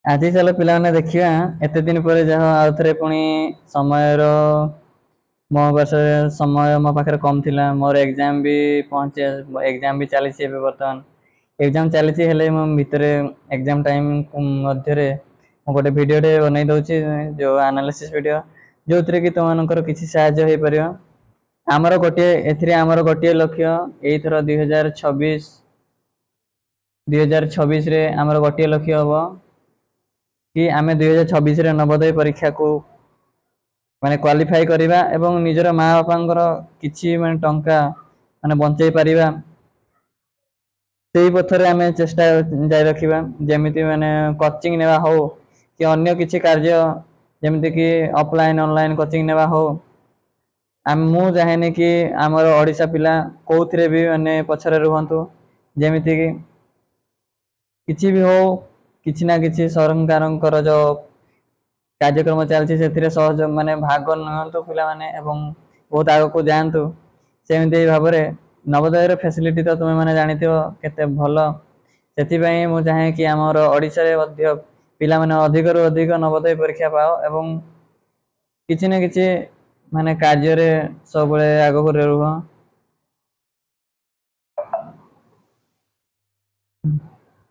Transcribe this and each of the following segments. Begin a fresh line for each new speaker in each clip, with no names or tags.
आज चलो पिलाने देखिए एत दिन पर जहाँ आउ थे पुणी समय मो वर्ष समय मो पाखे कम थिला मोर एग्जाम भी पहुंचे एग्जाम भी चली बर्तमान एग्जाम चली मो भितर एग्जाम टाइम मध्य गोटे वीडियो टे बनई दउची जो एनालिसिस वीडियो जो थे कि तुम मानकर किसी साहाय्य हो पार आमर गोटे एथिरे आमर गोटे लक्ष्य एथर 2026 रे आमर गोटे लक्ष्य हम कि आमे 2026 रे नवोदय परीक्षा को माने क्वालिफाई करिबा एवं निजर माँ बापांकर किछि माने टंका माने बंचाई परिबा सेही पथरे आमे चेष्टा जारी रखिबा जेमिति माने कोचिंग नेवा हो कि अन्य किछि कार्य जेमिति कि ऑफलाइन ऑनलाइन कोचिंग नेवा हो मु चाहेनी कि आमर ओडिशा पिला कोउथरे भी माने पछरे रुहंतु जेमिति कि किछि भी हो किछि ना किछि सरकारंकर जो कार्यक्रम चलती से सहयोग माने भाग नियंतु पिला माने एवं बहुत आग को जातु सेमती भाव में नवोदय फैसिलिटी तो तुम्हें मैंने जानी केते भल से मुझे चाहे कि आमर ओडिशा रे पिला माने अधिक रु अधिक नवोदय परीक्षा पाओ एवं किछि न किछि माने कार्य रे सब आग को रुह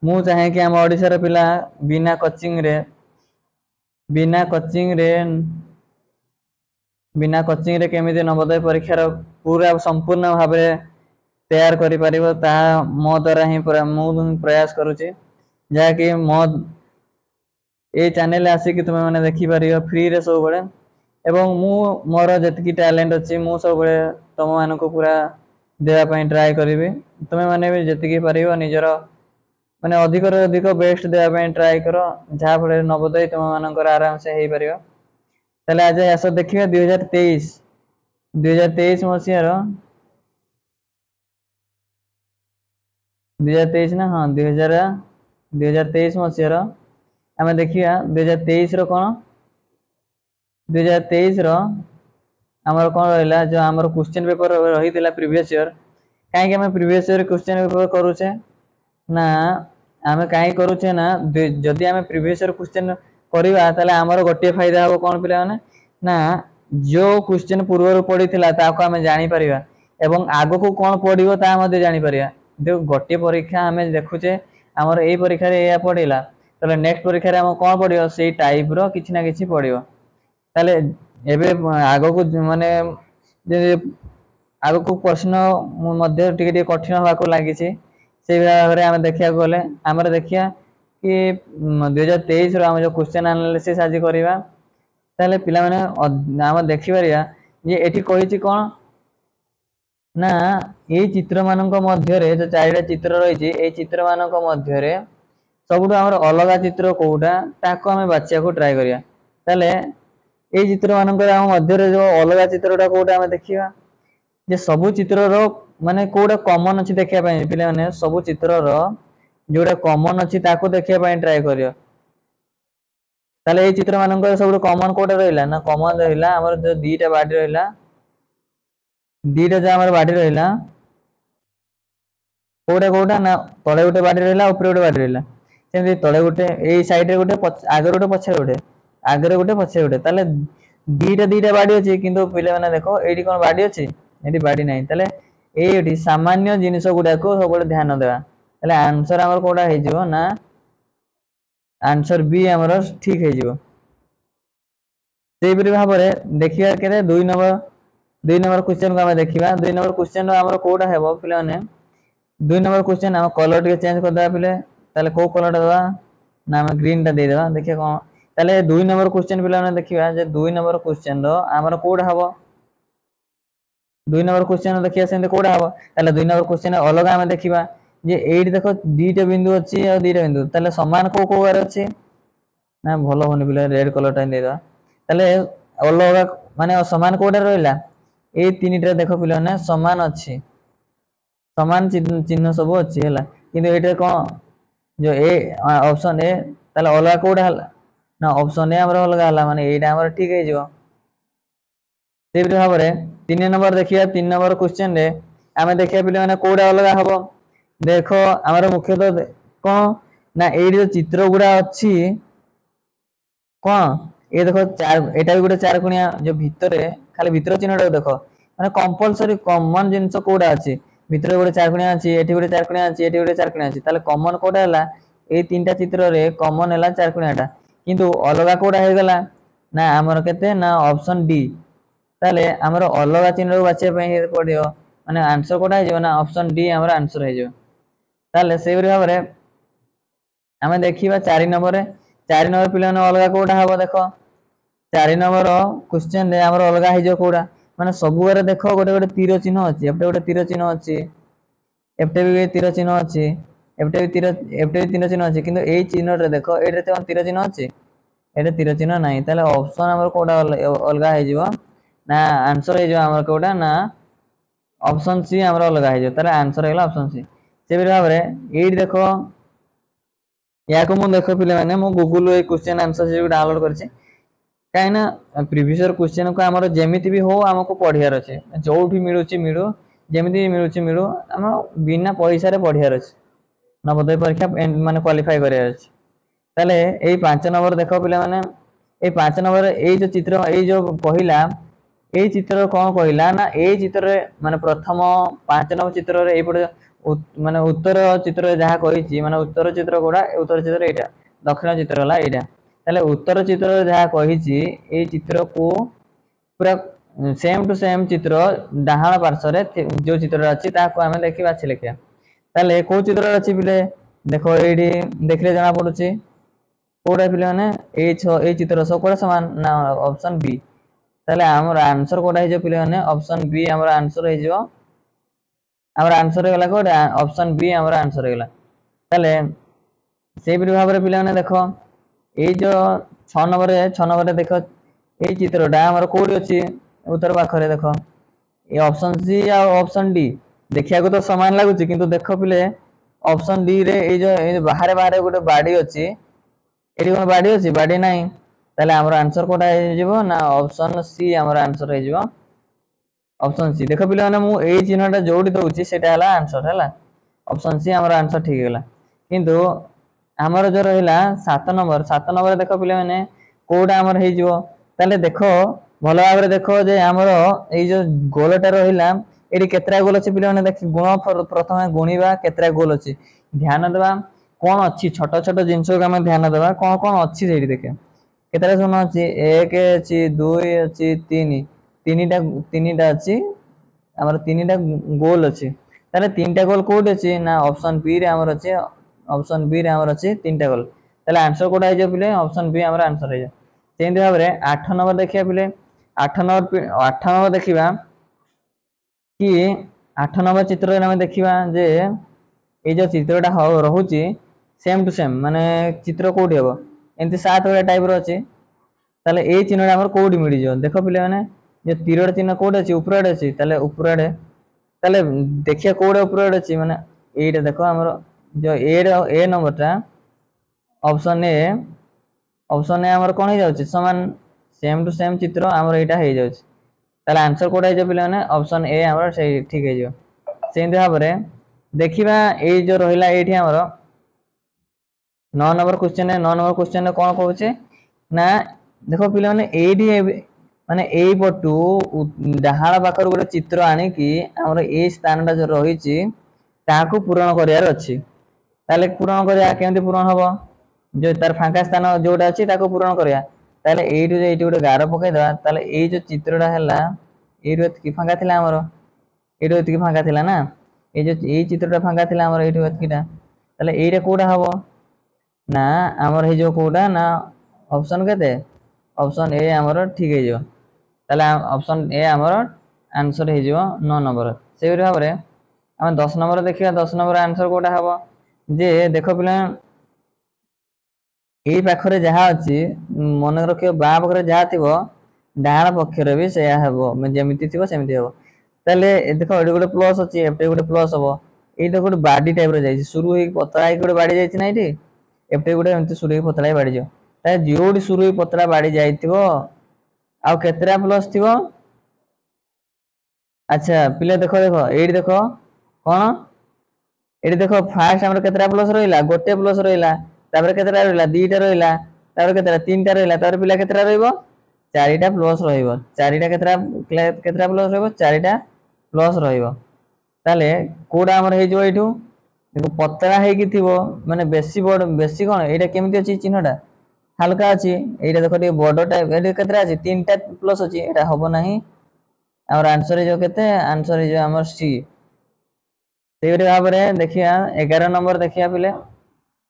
मु चाहे कि आम ओडिशा पिला बिना कोचिंग रे बिना कोचिंग रे केमिति नवोदय परीक्षार पूरा संपूर्ण भाव तैयार करि परिबो ता मो द्वारा ही मु प्रयास करूची जहाँकि मो ए चैनल आसी कि तुमे माने देखि परिबो फ्री रे सब बळे एवं मु मोर जतिकी टैलेंट अछि मु सब बळे तुम मानको पूरा देवा पई ट्राई करिवि तुमे माने भी जतिकी परिबो निजर माने अधिक रे अधिक बेस्ट देवा पई ट्राई करो जहा फळे नवोदय तुम मानकर आराम से हेई परिबो तले आज आस देखिबा 2023 मसिया रो 2023 ना हाँ 2023 मसिया रो आमे देखिया 2023 रो कोन 2023 रो हमर कोन रहला जो हमर क्वेश्चन पेपर रही थिला प्रीवियस ईयर काहे कि हमें प्रीवियस ईयर क्वेश्चन पेपर करूचे ना आमे काहे करूचे ना जदि आमे प्रीवियस ईयर क्वेश्चन करिवा ताले हमर गोटे फायदा हो कोन पिला माने ना जो क्वेश्चन पूर्व पड़ी थिला ताको आमे जानि परिबा एवं आगो को कोन पड़िबो ता मध्ये जानि परिबा जो गोटे परीक्षा आमे देखुचे हमर एई परीक्षा रे या पड़िला ताले नेक्स्ट परीक्षा रे हम कोन पड़ियो सेई टाइप रो किछि ना किछि पड़ियो ताले एबे आगो को माने जे आगो को प्रश्न मध्ये टिके टिके कठिन होबा को लागि छि से भाबरे आमे देखिया गले हमर देखिया कि 2023 रो हम जो क्वेश्चन एनालिसिस आज करिवा ताले पिला माने हम देखि परिया जे एठी कहि छि कोन ना ए चित्र मानक मध्य रे जो चारिटा चित्र रही छि ए चित्र मानक मध्य रे सबुठ हमर अलगा चित्र कोउटा ताको हम बाछिया को ट्राई करिया ताले ए चित्र मानक हम मध्य रे जो अलगा चित्रटा कोउटा हम देखिबा जे सब चित्र रो माने कोउटा कॉमन अछि देखिया पय पिला माने सब चित्र रो जोटा कॉमन अछि ताको देखिया पय ट्राई करियो ताले ए चित्र मानक सब कॉमन कोउटा रहइला ना कॉमन रहइला हमर जो दीटा बाडी रहइला दीटा जो हमर बाडी रहइला कोउटा कोउटा ना तळे गोटे बाडी रहइला ऊपर गोटे बाडी रहइला सेमि तळे गोटे ए साइड रे गोटे आगे गोटे पछे गोटे आगे गोटे पछे गोटे ताले दीटा बाडी अछि किंतु पिले माने देखो एडी कोन बाडी अछि एडी बाडी नाही ताले एडी सामान्य जिनिस गुडा को सब ध्यान देबा ताले आंसर हमर कोडा हे जिवो ना आंसर बी हमर ठीक हे जिवो सेहि परि भाबरे देखिया केते 2 नंबर क्वेश्चन को हम देखिबा 2 नंबर क्वेश्चन हमर कोडा हेबो पिले माने 2 नंबर क्वेश्चन हम कलर के चेंज कर देबा पिले ताले को कलर देबा ना हम ग्रीन टा दे देबा देखिया कोन ताले 2 नंबर क्वेश्चन पिले माने देखिबा जे 2 नंबर क्वेश्चन रो हमर कोडा हेबो 2 नंबर क्वेश्चन देखिया सेंते कोडा हबो ताले 2 नंबर क्वेश्चन अलगा हम देखिबा जे एडी देखो दीटा बिंदु अछि आ दीटा बिंदु ताले समान को बार अछि ना भलो होनी बिले रेड कलर टा देदा ताले अलगा माने समान कोडा रहइला ए तीनटा देखो पिले ना समान अछि समान चिन्ह सब अछि हला किंतु एटा कोन जो ए ऑप्शन ए ताले अलगा कोडा हला ना ऑप्शन ए हमर अलगा हला माने एटा हमर ठीक हे जिवो से भाव में 3 नंबर देखिया 3 नंबर क्वेश्चन रे आमे देखिया पिले माने कोडा अलगा हबो देखो हमर मुख्यतः कोन ना एडी जो चित्र गुडा अछि कौन ये देखो चार एटा भी गोटे चार कोणिया जो भितर खाली भितर चिन्हटा देखो माने कंपलसरी कॉमन जिंस कोडा अछि भितर गोटे चार कोणिया अछि एठी गोटे चार कोणिया अछि एठी गोटे चार कोणिया अछि ताले कॉमन कोडा हला ए तीनटा चित्र रे कॉमन हला चार कोणियाटा किंतु अलगा कोडा हे गला ना हमर केते ना ऑप्शन डी ताले हमर अलगा चिन्ह बाछिया पय हे पडियो माने आंसर कोडा हे जो ना ऑप्शन डी हमर आंसर हे जो ताले सेहि भाबरे आमे देखिबा 4 नंबर रे 4 नंबर पिलाने अलगा कोडा हबो देखो 4 नंबर क्वेश्चन रे हमर अलगा हे जो कोडा माने सब बारे देखो गोटे गोटे तीर चिन्ह अछि एपटे गोटे तीर चिन्ह अछि एपटे भी तीर चिन्ह अछि एपटे भी तीर चिन्ह अछि किंतु एई चिन्ह रे देखो एटे त तीर चिन्ह अछि एटे तीर चिन्ह नाही ताले ऑप्शन हमर कोडा अलगा हे जिवो ना आंसर हे जो हमर कोडा ना ऑप्शन सी हमर अलगा हे जो ताले आंसर हेला ऑप्शन सी से भाबरे एई देखो या को मु देखो पिले माने मु गूगल ए क्वेश्चन आंसर से डाउनलोड करछि काइना प्रीवियस ईयर क्वेश्चन को हमर जेमिति भी हो हमको पढियार अछि जोठी मिलुछि मिलु जेमिति मिलुछि मिलु हम बिना पैसा रे पढियार अछि नवोदय परीक्षा माने क्वालिफाई करियार अछि ताले एई 5 नंबर देखो पिले माने एई 5 नंबर एई जो चित्र एई जो कहिला एई चित्र कोन कहिला ना एई चित्र रे माने प्रथम 5 नंबर चित्र रे एई पडे माने उत्तर चित्र जहा कहिछि माने उत्तर चित्र कोडा उत्तर चित्र एटा दक्षिण चित्र हला एटा ताले उत्तर चित्र जहा कहिछि ए चित्र को पूरा सेम टू सेम चित्र डाहाण पार्श्व रे जो चित्र अछि ता को हमें देखि बाछि लेखिया ताले को चित्र अछि बिले देखो एडी देखले जाना पडुछि कोडा पिले माने ए चित्र सब कोडा समान ना ऑप्शन बी ताले हमर आंसर कोडा हे जो पिले माने ऑप्शन बी हमर आंसर हे जो हमर आंसर हे गला कोडा ऑप्शन बी हमर आंसर हे गला ताले से भी भाबरे पिले माने देखो ए जो 6 नंबर रे देखो ए चित्रटा हमर कोडी अछि उत्तर पाखरे देखो ए ऑप्शन सी या ऑप्शन डी देखिया को तो समान लागु छी किंतु देखो पिले ऑप्शन डी रे ए जो बाहरे बाहरे गोटे बाडी अछि एडी कोन बाडी अछि बाडी नाही ताले हमर आंसर कोडा हे जिवो ना ऑप्शन सी हमर आंसर हे जिवो ऑप्शन सी देखो पिले माने मु ए चिन्हटा जोडी दउची सेटा हला आंसर हला ऑप्शन सी हमर आंसर ठीक गेला किंतु हमर जो रहिला 7 नंबर देखो पिले माने कोडा हमर हे जिवो ताले देखो भलो भाबरे देखो जे हमर ए जो गोलटा रहिला एडी केतरा गोल अछि पिले माने देख गुण प्रथम गुणीबा केतरा गोल अछि ध्यान देबा कोन अछि छोट छोट जिंस को हम ध्यान देबा कोन कोन अछि सेठी देखे केतरा सुन अछि 1 अछि 2 अछि 3 तीनटा अछि हमर तीनटा गोल अछि ताले तीनटा गोल कोड अछि ना ऑप्शन बी रे हमर अछि ऑप्शन बी रे हमर अछि तीनटा गोल ताले आंसर कोडा हे जो पिले ऑप्शन बी हमर आंसर हे सेंदी भाबरे 8 नंबर देखिया पिले 8 नंबर देखिबा कि 8 नंबर चित्र रे हम देखिबा जे ए जो चित्रटा रहुची सेम टू सेम माने चित्र कोडी हेबो एंती 7 वाला टाइप रो अछि ताले ए चिन्हटा हमर कोडी मिली जो देखो पिले माने जे तीरड़ चिन्ह कोड अछि उपराडे अछि ताले उपराडे ताले देखिया कोड उपराडे अछि माने एटा देखो हमर जो ए नंबरटा ऑप्शन ए हमर कोन हे जाउछि समान सेम टू सेम चित्र हमर एटा हे जाउछि ताले आंसर कोड हे जो पिले माने ऑप्शन ए हमर सही ठीक हे जो सेंदी भाबरे देखिबा ए जो रहिला एठी हमर 9 नंबर क्वेश्चन रे कोन कहउछि ना देखो पिले माने एडी माने एई पटू डाहाळ पाखर गोटे चित्र आनी कि हमर ए स्थानटा जो रहिछि ताको पूर्ण करियार अछि ताले पूर्ण करिया केमति पूर्ण हबो जो तार फांका स्थान जोटा अछि ताको पूर्ण करिया ताले एइटु जे एइटु गोटे गार पकै दवा ताले एई जो चित्रटा हला एइटु एतकी फांका थिला हमर एइटु एतकी फांका थिला ना ए जो एई चित्रटा फांका थिला हमर एइटु एतकीटा ताले एइरे कोडा हबो ना हमर हे जो कोडा ना ऑप्शन केते ऑप्शन ए हमर ठीक हे जो ताले ऑप्शन ए हमर आंसर हे जो 9 नंबर से भाबरे हम 10 नंबर देखिया 10 नंबर आंसर कोडा हबो जे देखो पिला ए पाखरे जहा अछि मन रखियो बा पाखरे जहा थिबो डाहाण पक्षरे भी सेया हेबो मे जेमिति थिबो सेमिति हेबो ताले देखो एडी गोटे प्लस अछि एपटे गोटे प्लस हबो ए देखो गोटे बाडी टाइप रे जाइछि शुरू हे पतला हे गोटे बाडी जाइछि ना एठी एपटे गोटे एंति शुरू हे पतला बाडी जो ता जोडी शुरू हे पतला बाडी जाइथिबो आ केतरा प्लस थिबो अच्छा पिले देखो एडी देखो कोन एडी देखो फास्ट हमर केतरा प्लस रहिला गोटे प्लस रहिला तापर केतरा रहिला 2टा रहिला तापर केतरा तीनटा रहला तापर पिला केतरा रहइबो चारिटा प्लस रहइबो चारिटा केतरा केतरा प्लस रहइबो चारिटा प्लस रहइबो ताले कोडा हमर हे जो एठू देखो पतला हे कि थिबो माने बेसी बड बेसी कोन एटा केमिति अछि चिन्हटा हल्का अछि एटा देखो टे बड टाइप एटा केतरा अछि तीनटा प्लस अछि एटा होबो नाही हमर आंसर जो केते आंसर जो हमर सी सेबरे भाबरे देखिया 11 नंबर देखिया पिले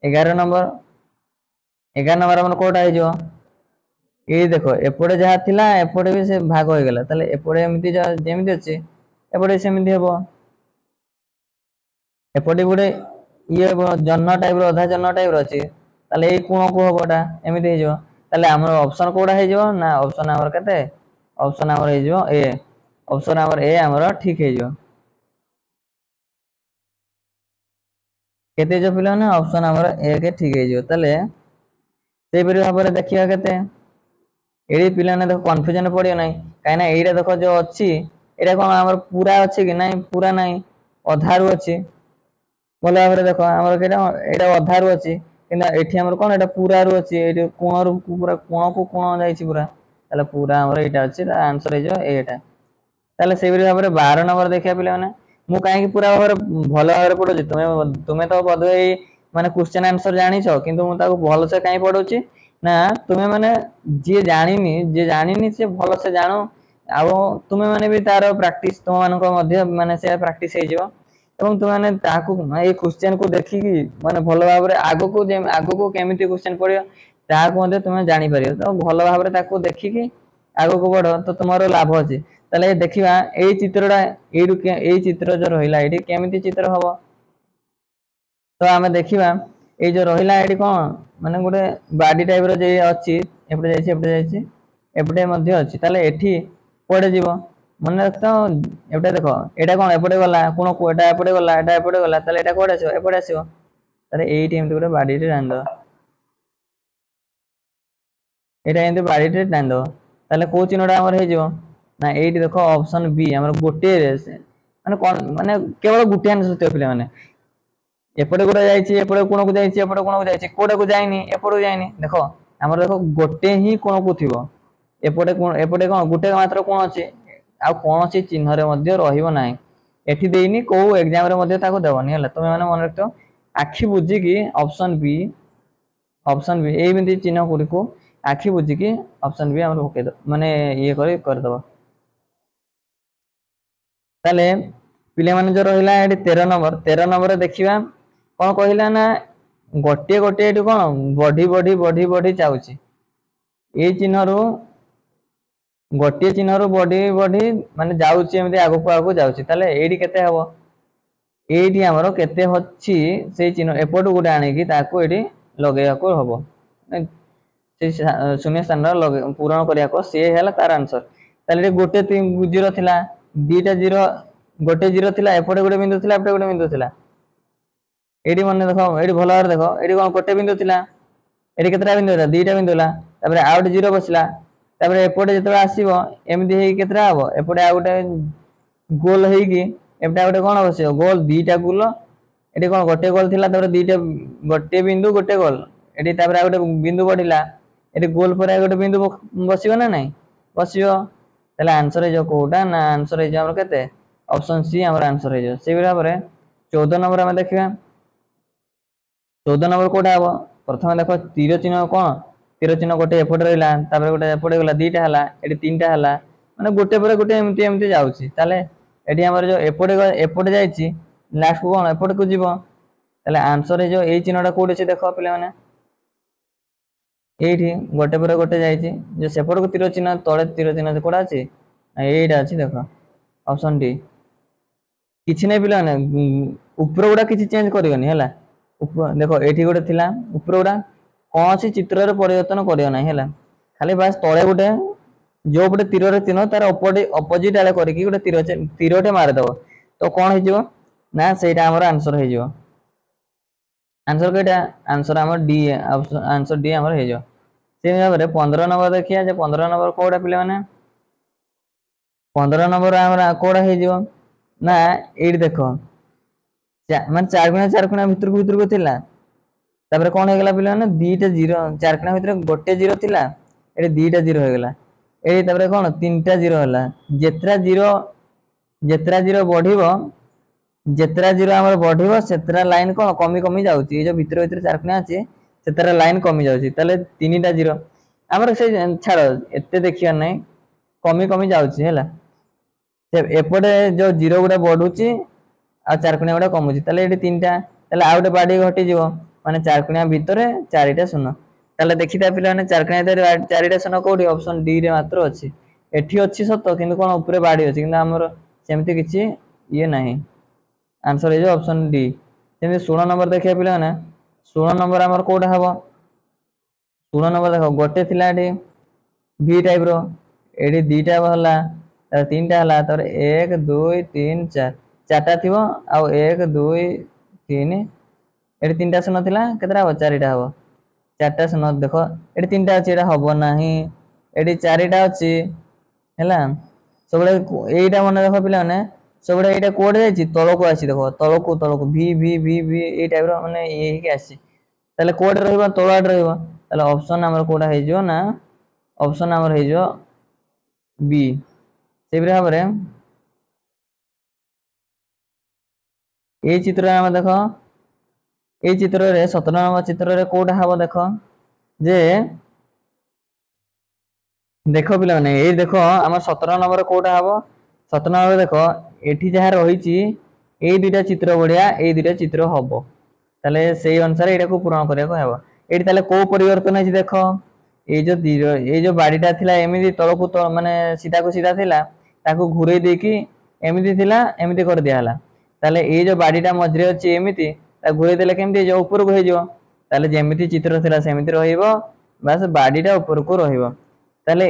11 नंबर हमर कोटा हे जो ए देखो एपडे जहा थिला एपडे भी से भाग होय गेला तले एपडे एमिति जेमिति अछि एपडे सेमिति हेबो एपडे गुडे ये जन्म टाइप रो आधा जन्म टाइप रो अछि तले ए कोण को होबोटा एमिति हे जो तले हमर ऑप्शन कोडा हे जो ना ऑप्शन हमर कते ऑप्शन हमर हे जो ए ऑप्शन हमर ए हमर ठीक हे जो केते जो पिला ने ऑप्शन हमर ए के ठीक हे जो तले से परि भाबरे देखिया केते एडी पिला ने देखो कंफ्यूजन पड़ियो नाही काई ना एडा देखो जो अछि एडा कोन हमर पूरा अछि कि नाही पूरा नाही अधारु अछि बोला भाबरे देखो हमर केटा एडा अधारु अछि किना एठी हमर कोन एडा पूरा रु अछि एडी कोण पूरा कोण को कोण जाईछि पूरा तले पूरा हमर एटा अछि आंसर हे जो एटा तले से परि भाबरे 12 नंबर देखिया पिला माने मु काहे कि पूरा भाबरे भलो भाबरे पढोछि तुमे तो बदवे माने क्वेश्चन आंसर जानि छ किंतु मु ताको भलो से काहे पढोछि ना तुमे माने जे जानिनी से भलो से जानो आउ तुमे माने भी तार प्रैक्टिस तुम मान को मध्य माने से प्रैक्टिस हे जो एवं तुम माने ताकू ए क्वेश्चन को देखि कि माने भलो भाबरे आगो को केमिति क्वेश्चन पडियो ताको मध्य तुमे जानि परियो तो भलो भाबरे ताको देखि कि आगो को बढो तो तुम्हारो लाभ अछि तले देखिबा ए चित्रडा एडु के ए चित्र जो रहिला एडी केमिति चित्र हबो तो आमे देखिबा ए जो रहिला एडी कोन माने गोटे बाडी टाइप रो जे अछि एपटे मध्य अछि ताले एठी पडे जीवो माने रखतो एपटे देखो एटा कोन एपटे गला कोन को एटा एपटे गला ताले एटा कोड आछो एपटे आसीबो ताले एठी एमति गोटे बाडी रे रांदो एटा एमति बाडी रे रांदो ताले को चिन्हडा हमर हे जीवो ना एठी देखो ऑप्शन बी हमर गोटे माने कोन माने केवल गोटे आंसर ते पिले माने एपटे गोटे जाईछि एपटे कोन को जाईछि एपटे कोन को जाईछि कोडे को जाईनी एपटे जाईनी देखो हमर देखो गोटे ही कोन को थिबो एपटे कोन गोटे मात्र कोन अछि आ कोन अछि चिन्ह रे मध्य रहिबो नाही एठी देइनी को एग्जाम रे मध्य ताको देबनी हला तुमे माने मन रखतो आखी बुझी कि ऑप्शन बी ए बिंदी चिन्ह गुडी को आखी बुझी कि ऑप्शन बी हमर ओके दो माने ये कर दबो ताले पिले माने जो रहिला एडी 13 नंबर देखिबा कोन कहिला ना गोटे गोटे एटु कोन बॉडी चाउची ए चिन्ह रो गोटे चिन्ह रो बॉडी माने जाउची एमते आगो जाउची ताले एडी केते हबो एडी हमरो केते होछि से चिन्ह एपट गुडे आनी कि ताको एडी लगेया को हबो से शून्य स्थान लगे पूर्ण करिया को से हेला तार आंसर ताले गोटे 0 थिला दीटा 0 गोटे 0 थिला एपटे गुडे बिंदु थिला एपटे गुडे बिंदु थिला एडी मने देखो एडी भलो आर देखो एडी कोन गोटे बिंदु थिला एडी केतरा बिंदु था दीटा बिंदु ला तापर आउट 0 बसला तापर एपटे जतरा आसीबो एमदी हेई केतरा हबो एपटे आ गोटे गोल हेई कि एपटे गोटे कोन बसियो गोल दीटा गोल एडी कोन गोटे गोल थिला तापर दीटा गोटे बिंदु गोटे गोल एडी तापर आ गोटे बिंदु बढ़िला एडी गोल पर गोटे बिंदु बसियो ना नाही बसियो तले आंसर हे जो कोटा ना आंसर हे जो हमर केते ऑप्शन सी हमर आंसर हे जो से बिरा परे 14 नंबर हम देखिबा 14 नंबर कोटा हबो प्रथम देखो तीर चिन्ह कोन तीर चिन्ह गोटे एपटे रहला तापर गोटे एपटे गला दीटा हला एडी तीनटा हला माने गोटे पर गोटे एमती जाउची ताले एडी हमर जो एपटे जाईची लास्ट को कोन एपटे को जीवो ताले आंसर हे जो ए चिन्हटा कोड छै देखो पिले माने एठी गोटे पर गोटे जाईची जो सेपट को तीर चिन्ह तळे तीर चिन्ह कोडा अछि एटा अछि देखो ऑप्शन डी किछि नै पिले माने ऊपर गुडा किछि चेंज करियोनी हला ऊपर देखो एठी गोटे थिला ऊपर गुडा कोन सी चित्र रे परिवर्तन करियो नै हला खाली बस तळे गोटे जो गोटे तीर रे तीन तार ऑपोजिट आले करी कि गोटे तीरटे मार दबो तो कोन हे जो ना सेटा हमर आंसर हे जो आंसर केटा आंसर हमर डी आंसर डी हमर हे जो से भाबरे 15 नंबर देखिया जे 15 नंबर कोडा पिले माने 15 नंबर हमर कोडा हे जो ना एडी देखो माने 4 गुणा भीतर को थिला तापर कौन हो गला पिला ने दीटा जीरो चारकणा भितर गोटे जीरो थिला एडी दीटा जीरो हो गला एडी तापर कौन तीनटा जीरो हला जेतरा जीरो बढ़िबो जेतरा जीरो हमर बढ़िबो सेतरा लाइन कौन कमी कमी जाउची ए जो भितर भितर चारकणा अछि सेतरा लाइन कमी जाउची तले तीनटा जीरो हमर से छाड़ो एते देखिया नै कमी कमी जाउची हैला एपटे जो जीरो गुडा बढ़ुची आ चारकणा गुडा कमुची तले एडी तीनटा तले आउटे बाडी घटी जीवो माने चारकणा भितरे चारिटा शून्य तले देखिता पिला ने चारकणा भितरे चारिटा शून्य कोडी ऑप्शन डी रे मात्र अछि एठी अछि सत किंतु कोन ऊपरे बाडी अछि किंतु हमर सेमति किछि ये नाही आंसर इज ऑप्शन डी जेमे 16 नंबर देखिया पिला ने 16 नंबर हमर कोडा हबो 16 नंबर देखो गोटे थिला एडी बी टाइप रो एडी दीटा हला तीनटा हला तर 1 2 3 4 चारटा थिबो आ 1 2 3 एडी तीनटा शून्य थिला केतरा हो चारिटा हो चारटा शून्य देखो एडी तीनटा अछि एडा हबो नाही एडी चारिटा अछि हैला सबले एइटा मन देखो पिला ने सबले एइटा कोड जायछि तळको आसी देखो तळको भी भी भी भी ए टाइप रो माने ए के आसी तले कोड रहइबो तळाड रहइबो तले ऑप्शन हमर कोडा हे जो ना ऑप्शन हमर हे जो बी सेबरे हमरे ए चित्र हम देखो ए चित्र रे 17 नंबर चित्र रे कोडा हबो देखो जे देखो पिला माने ए देखो हमर 17 नंबर कोडा हबो 17 नंबर देखो एठी जहा रहिची ए दुटा चित्र बढिया ए दुटा चित्र हबो ताले सेही अनुसार एटा को पूर्ण करिया को हेबो एठी ताले को परिवर्तन है देखो ए जो बाडीटा थिला एमिति तळको तो माने सीधा को सीधा थिला ताको घुरे देकी एमिति थिला एमिति कर दिया हला ताले ए जो बाडीटा मझरे अछि एमिति ता घुरे देले केमति जो ऊपर को हे जो ताले जेमिति चित्र थिला सेमिति रहिबो बस बाडीटा ऊपर को रहिबो ताले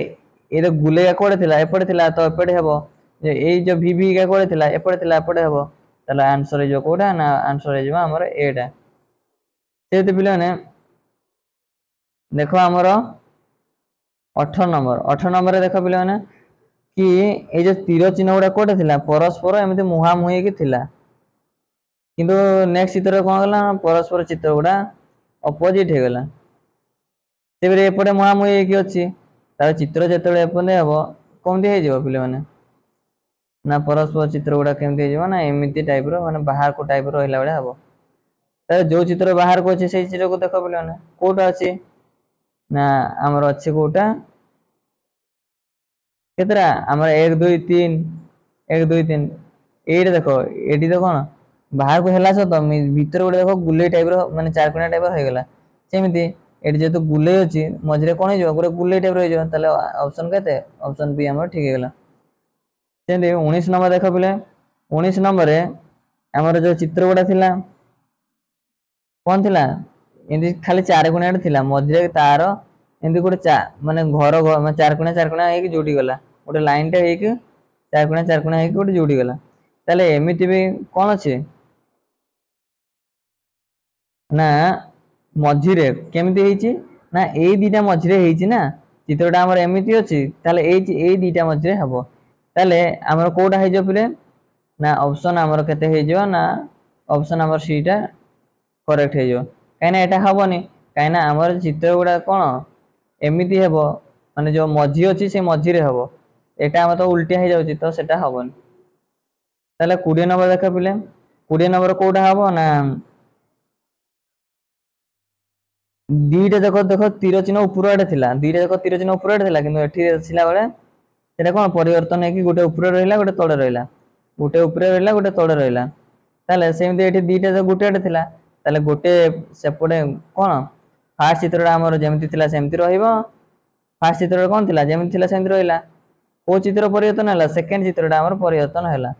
ए तो गुले कोडे थिला एपडे थिला तो एपडे हेबो जे ए जो भी भी का कोडे थिला एपडे हेबो ताले आंसर जो कोडा ना आंसर हे जो हमर एटा सेते पिले ने देखो हमर 18 नंबर देखो पिले ने कि ए जो तीर चिन्ह गुडा कोडे थिला परस्पर एमिति मुहा मुही के थिला किंतु नेक्स्ट चित्र कोन गला परस्पर चित्र गुडा अपोजिट हे गला तेबरे एपडे मुहा मुही के अछि तार चित्र जेतले एपने हेबो कोमति हे जेबो पिले माने ना परस्पर चित्र गुडा केमति हे जेबो ना एमिति टाइप रो माने बाहर को टाइप रो हिला बडा हेबो तार जो चित्र बाहर को अछि सेही चित्र को देखो पिले माने कोटा अछि ना हमर अछि कोटा केतरा हमर 1 2 3 1 2 3 एडी देखो एडी देखो ना बाहर को हेला सतो भीतर गुडा देखो गुले टाइप रो माने चारकोना टाइप रो हे गेला सेमिति एडी जेतो गुले अछि मझरे कोन हे जो गुरे गुले टाइप रो हे जो ताले ऑप्शन केते ऑप्शन बी हमर ठीक हे गेला सेंदे 19 नंबर देखो पिले 19 नंबर रे हमर जो चित्र गुडा थिला कोन थिला इंदी खाली चार कोणाडे थिला मझरे तार इंदी गुडे माने घर माने चार कोणा एक जोडी गला गुडे लाइन टे एक चार कोणा एक गुडे जोडी गला ताले एमिति भी कोन अछि ना मझिरे केमिति हेछि ना ए दीटा मझिरे हेछि ना चित्रटा हमर एमिति अछि ताले ए दीटा मझिरे हबो ताले हमर कोडा हे जो पिले ना ऑप्शन हमर केते हे जो ना ऑप्शन हमर सीटा करेक्ट हे जो काइना एटा हबोनी काइना हमर चित्र गुडा कोन एमिति हेबो माने जो मझी अछि से मझिरे हबो एटा हम तो उल्टिया हे जाउची तो सेटा हबोनी ताले 20 नंबर देखा पिले 20 नंबर कोडा हबो ना दीटा देखो देखो तीर चिन्ह ऊपर आडे थिला दीटा देखो तीर चिन्ह ऊपर आडे थिला किंतु एठी थिला बेले सेटा कोन परिवर्तन है कि गोटे ऊपर रहिला गोटे तळे रहिला गोटे ऊपर रहिला गोटे तळे रहिला ताले सेमते एठी दीटा जो गोटे आडे थिला ताले गोटे सेपडे कोन फास्ट चित्रटा हमर जेमिति थिला सेमिति रहिबो फास्ट चित्र कोन थिला जेमिति थिला सेमिति रहिला ओ चित्र परिवर्तन हला सेकंड चित्रटा हमर परिवर्तन हला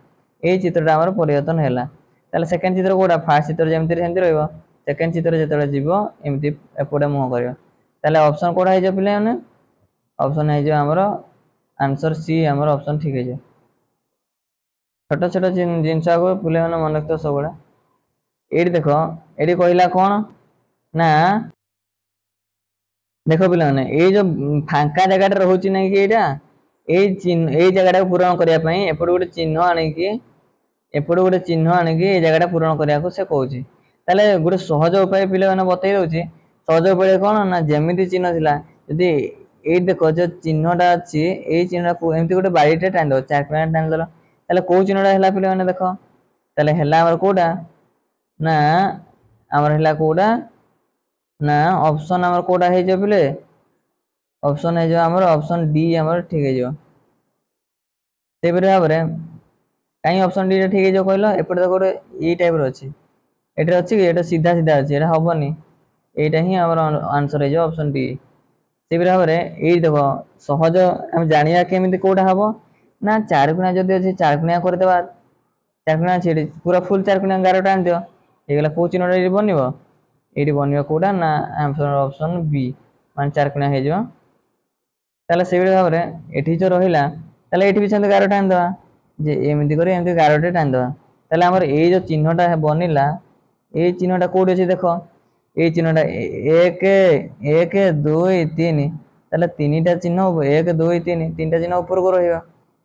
ए चित्रटा हमर परिवर्तन हला ताले सेकंड चित्र कोडा फास्ट चित्र जेमिति सेमिति रहिबो सेकंड चित्र जेतले जीवो एमिति एपडे मुह करियो ताले ऑप्शन कोडा हे जो पिले माने ऑप्शन हे जो हमर आंसर सी हमर ऑप्शन ठीक हे जो छोटा छोटा जिंसा को पिले माने मन रखतो सबडा एडी देखो एडी कहिला कोन ना देखो पिले माने ए जो फांका जगह रहउची नै कि एटा ए जगह पूर्ण करिया पई एपड गोटे चिन्ह आने कि ए जगह पूर्ण करिया को से कहउची ताले गोटे सहज उपाय पिले मैंने बतई दउची सहज उपाय कौन ना जेमिति चिन्ह थिला यदि ए देखो जो चिन्हटा अच्छी ए चिन्ह को एमती गोटे बाड़ीटे टाणी दो चारकोणिया टाणी देल ताले को चिन्हटा हैला पिले मैंने देखो ताले हैला हमर कोडा ना हमर हैला कोडा ना ऑप्शन हमर कोडा हे जो पिले ऑप्शन है जो हमर ऑप्शन डी हमर ठीक है जो से भाव में कहीं ऑप्शन डी ठीक है जो कहल एपटे देखो ये टाइप अच्छी एटा अच्छी कि एटा सीधा सीधा अच्छी एटा हेनी एटा ही आम आंसर है ऑप्शन डी से भाव में ये देख सहज आम जाना केमी कौटा हम ना चारकोणिया जदि अच्छे चारकोणिया करदे चारकोणिया अच्छी पूरा फुल चारकोणिया 11टा आन दियो ये कौ चिन्हटा ये बन ये बन कौटा ना आंसर ऑप्शन बी मान चारकोणिया हो से भाव में ये जो रहा ताले ये भी सेमती 11टा आनदे जे एमती कर 11टे टाणीदे ताले आमर ये जो चिन्हटा बनला ये चिन्हटा कौटी अच्छे देख ये चिन्हटा 1 1 2 3 ताले 3टा चिन्ह 1 2 3 3टा चिन्ह ऊपर को रही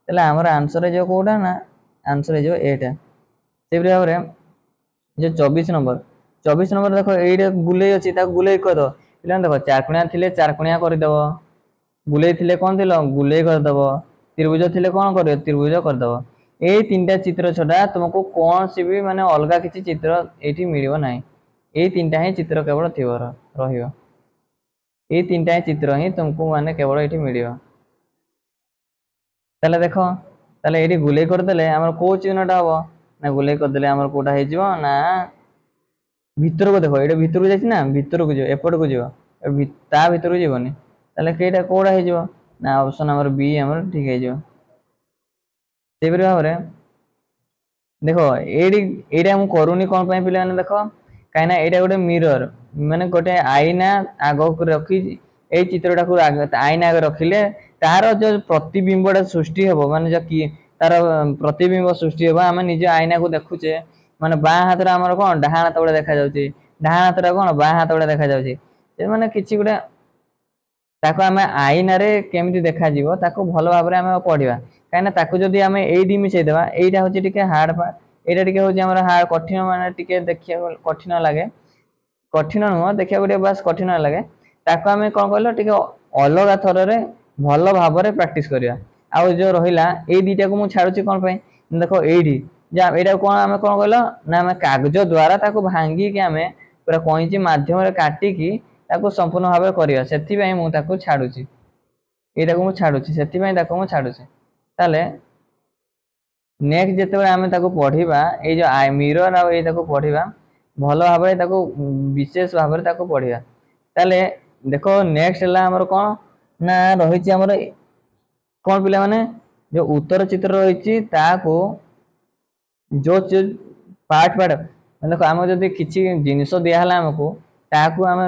ताले आमर आंसर जो कौटा ना आंसर जो एटा से भाव में जो 24 नंबर देख ये बुले अच्छी बुले कर दो पे देख चारकोणिया थी चारकोणिया करदेव बुले थे कौन थी बुले करदेव त्रिभुज थे कौन कर त्रिभुज करदेव ये 3टा चित्र छड़ा तुमको कौन सी भी माने अलग किसी चित्र ये मिल ना ये 3टा ही चित्र केवल थी ये 3टा ही चित्र ही तुमको माने केवल ये मिल ताले देख ताले ये गुले करदे आम कौ चिन्हटा हम ना गुले करदे आम कौटा हो ना भितर को देख ये भितर को जाना भितर को जो एपट को जो ता भितर को जीवनी ताले कईटा कौटा हो ना ऑप्शन आमर बी आमर ठीक है से भाव में देख ये करूनी कौन पे पे देख कहीं यहाँ गोटे मिरर माने गोटे आईना आग रखी ये चित्रटा को आईना आगे रखिले तार जो प्रतिबिंबटा सृष्टि हम माने जो कि तार प्रतिबिंब सृष्टि हम आम निज आईना को देखुचे माने बाँ हाथ आमर कौन डाहाण हाथ गोटे देखा डाहाण हाथ कौन बाँ हाथ गोटे देखा माने किसी गोटे ताको आम आईना रे केमिति देखा जीवो ताको भल भाव में आम पढ़ा कहीं ताको जदि आम ये मिसेदेवा यहाँ हूँ टे हार्ड पार्ट यहाँ टे हूँ हार्ड कठिन माने टे देखा कठिन लगे कठिन नुह देखा गोटे बास कठिन लगे ताको आम कौन कहल टे अलग थर रे भल भाव में प्राक्ट करवा आउ जो रहा ये दुटा को मुझे छाड़ुची कौन पे देख ये कौन आम कौन कहल ना आम कागज द्वारा भांगिकी आम पूरा कईची मध्यम काटिकी संपूर्ण भाव करवा से मुझे छाड़ुची ये मुझे छाड़ुची से मुझे छाड़ुची ताले नेक्स्ट जिते आम पढ़ा ये जो मिरर आ पढ़ा भल भाव में विशेष भाव में पढ़ा ताले देखो नेक्स्ट है कौन ना रही आमर कौन पिला माने जो उत्तर चित्र रही जो पार्ट पार्ट देखो आम जब किसी जिनस दिहला आमको ताकू आम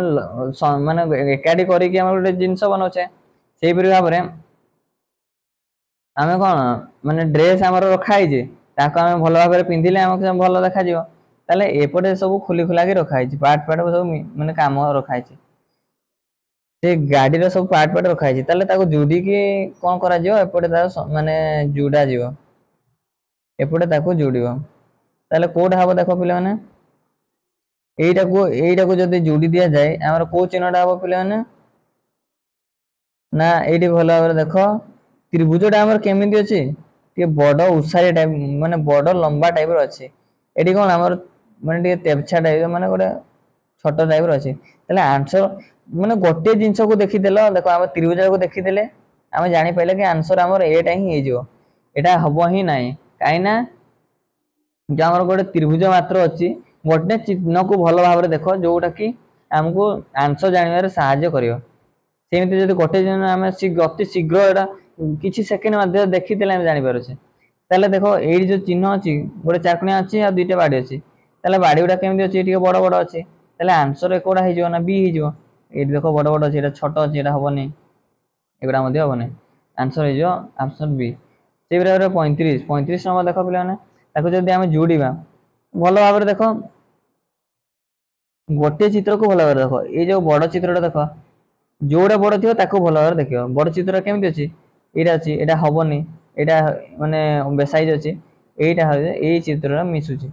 माने एकाठी करके गोटे जिनस बनाऊे से भाव में आम कौन माने ड्रेस आम रखाई आम भल भाव में पिंधिले आमको भल देखा ताले एपटे सब खुली खुला के रखाई पार्ट पार्ट सब माने काम रखाई से गाड़ी सब पार्ट पार्ट रखाई ताले जोड़ी की कौन करा एपटे माने जोड़ा जीव एपटे जोड़ ताले कोटा हम देख पे मैंने यहीटा को जब जोड़ी दि जाए आम कौ चिन्हटा हम पे मैंने ना ये भल भाव देख त्रिभुजटा आम केमी अच्छी टे बड़ उसारी टाइप माने बड़ लंबा टाइप अच्छे ये कौन आम माने तेपछा टाइप माने गोटे छोट टाइप अच्छे ताले आंसर माने गोटे जिनस को देखीदेल देख आम त्रिभुज को देखीदे आम जापारे कि आंसर आमर एटा ही होटा हम ही ना कहीं जो आम गोटे त्रिभुज मात्र अच्छी गोटे चिन्ह को भल भाव में देख जोटा कि आमको आंसर जानवर साहाय्य कर सेमती जब गोटे दिन आम अति शीघ्र एटा किसी सेकेंड मध्य देखीदे आम जापर ताले देख ये जो चिन्ह अच्छी गोटे चारकोणिया अच्छी आ दुईटा बाड़ी अच्छी ताले बाड़ी गुड़ा केमी अच्छी टे बड़ बड़ अच्छी ताले आंसर कौटा हो ना बी हो ये देख बड़ बड़ अच्छी छोट अच्छी हेनी एगुड़ा हेनी आंसर हो ऑप्शन बी से भाव में 35 नंबर देख पे जब आम जोड़ा भल भाव देख गोटे चित्र को भल भाव देख ये जो बड़ चित्रटा देख जोड़ा बड़ थी भल भाव देख बड़ चित्र केमी अच्छी यहाँ अच्छी यहाँ हेनी यहाँ माने बेसाइज अच्छी यहाँ ये चित्र मिसुची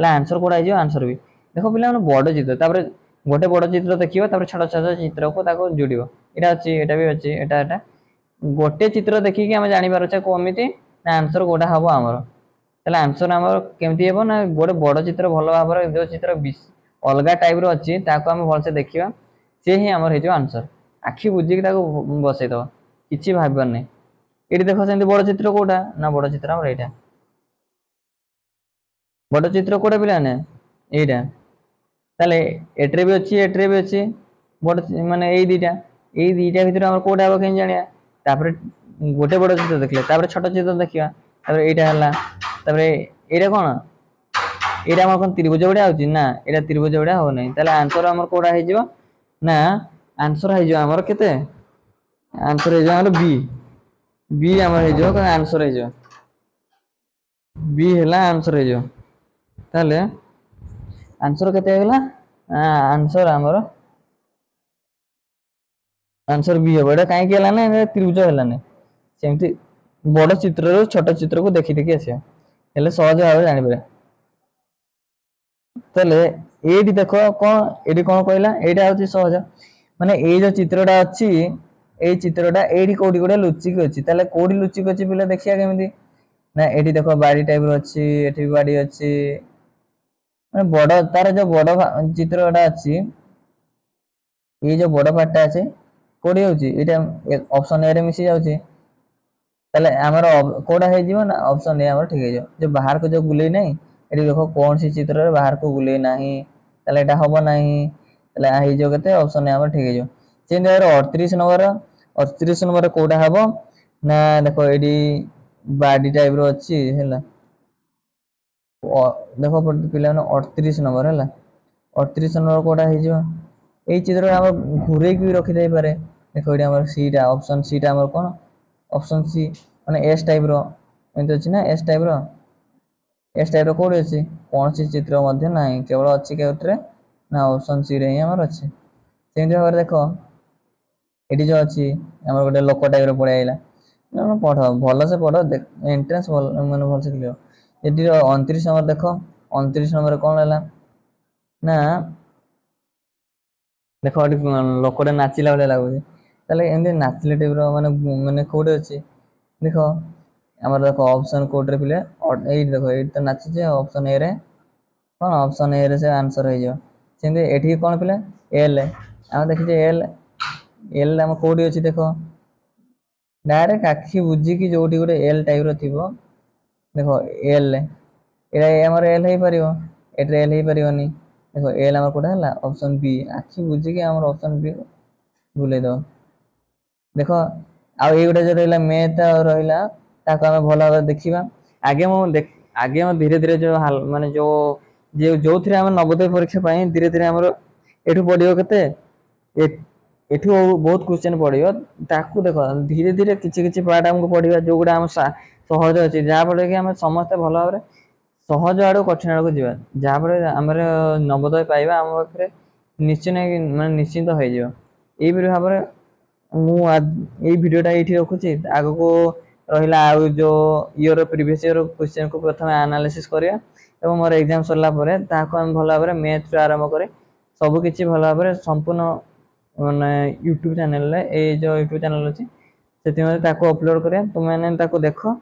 आंसर कौटा हो आंसर भी देखो पिला माने बड़ चित्र तापर गोटे बड़ चित्र देखिबो तापर छोट छोट चित्र को ताको जोड़िबो एटा अछि एटा भी अछि एटा गोटे चित्र देखि कि हम जानि पारछे कोमिति ना आंसर गोटा हबो हमर तले आंसर हमर केमति हेबो ना गोटे बड़ चित्र भलो भाबर जो चित्र अलगा टाइप रो अछि ताको हम भलसे देखिबा से ही हमर हे जो आंसर आखि बुझी कि ताको बसै दो किछि भाबबर नै एटी देखो सेंति बड़ चित्र कोटा ना बड़ चित्र हमर एटा बड़ चित्र कोटा पिला ने एटा ताले एट्रे भी अछि बड़ माने एई दीटा भितर हमर कोटा हबो केन जानिया तापर गोटे बड़ चित्र देखले तापर छोट चित्र देखिया तापर एटा हला तापर एटा कोन एटा हमर कोन त्रिभुज उडा होछि ना एटा त्रिभुज उडा हो नै ताले आंसर हमर कोडा हे जिवो ना आंसर हे जिवो हमर केते आंसर हे जिवो हमर बी हमर हे जिवो आंसर हे जिवो बी हला आंसर हे जिवो ताले आंसर केते हेला आंसर हमर आंसर बी हेबो एटा काहे केला ना त्रिभुज हला नै सेमति बड़ चित्र रो छोट चित्र को देखि देखि आसे हेले सहज भाबे जानि पारे तले एडी देखो कोन एडी कोन कहला एटा होची सहज माने ए जो चित्रटा अछि ए चित्रटा एडी कोडी कोडे लुचि के अछि तले कोडी लुचि के अछि पिला देखिया केमिति ना एडी देखो बाड़ी टाइप रो अछि एठी बाड़ी अछि माने बड़ तार जो बड़ चित्रटा अछि ए जो बड़ पार्टटा अछि कोडी होची एटा ऑप्शन ए रे मिसी जाउची तले हमर कोडा हे जीवो ना ऑप्शन ए हमर ठीक हे जो जो बाहर को जो गुले नै एटी देखो कौन सी चित्र रे बाहर को गुले नाही तले एटा हबो नाही तले आ हे जो केते ऑप्शन ए हमर ठीक हे जो चेंज रे 38 नंबर कोडा हबो ना देखो एडी बाडी टाइप रो अछि हैला देखो पिला ने 38 नंबर हैला 38 नंबर कोडा हे जो ए चित्र हमर घुरे की रखि दे पारे देखो एडी हमर सीटा ऑप्शन सीटा हमर कोन ऑप्शन सी माने एस टाइप रो एंत अछि ना एस टाइप रो कोड अछि कोन सी चित्र मध्ये नाही केवल अछि केउटरे ना ऑप्शन सी रे हमर अछि सेंति भाबर देखो एडी जो अछि हमर गोटे लोक टाइप रो पळे आइला ना पढो भलो से पढो एंट्रेंस माने भल से क्लियर एडी 29 नंबर देखो 29 नंबर कोन हला ना देखो एडी लोकटे नाचिला वाला लागो ताले एंदे नाचले टाइप रो माने माने कोड अछि देखो हमर देखो ऑप्शन कोड रे पिले एई देखो एई त नाचि जे ऑप्शन ए रे कोन ऑप्शन ए रे से आंसर हे जो सेंदे एठी कोन पिले एल हम देखि जे एल हम कोड अछि देखो डायरेक्ट आखि बुझी कि जोटी गोटे एल टाइप रो थिबो देखो एल एरा हमर एल हे परियो एट्रे एल हे परियोनी देखो एल हमर कोडा हला ऑप्शन बी आखि बुझी कि हमर ऑप्शन बी भूले दो देखो आ ए गोटे जो रहला मैथ रहला ताको हम भलो भाबे देखिबा आगे हम धीरे धीरे जो माने जो थरे हम नवोदय परीक्षा पाई धीरे धीरे हमर एठु पडियो केते एठु बहुत क्वेश्चन पडियो ताकू देखो धीरे धीरे किछि किछि पार्ट हमको पडिबा जो गुडा हम सहज अछि जा पड़े कि हम समस्त भलो भाबे सहज आडो कठिन आडो जिबा जा पड़े हमर नवोदय पाइबा हम पाखरे निश्चित हो जियो ए बिर भाबरे मु ए वीडियोटा एठी रखुची आगो को रहिला आ जो ईयर प्रीवियस ईयर क्वेश्चन को प्रथम एनालिसिस करिया एवं मोर एग्जाम सरला परे ताको हम भलो भाबरे मैथ आरंभ करे सब किछि भलो भाबरे संपूर्ण माने YouTube चैनल रे ए जो YouTube चैनल अछि सेति में ताको अपलोड करे तुम माने ताको देखो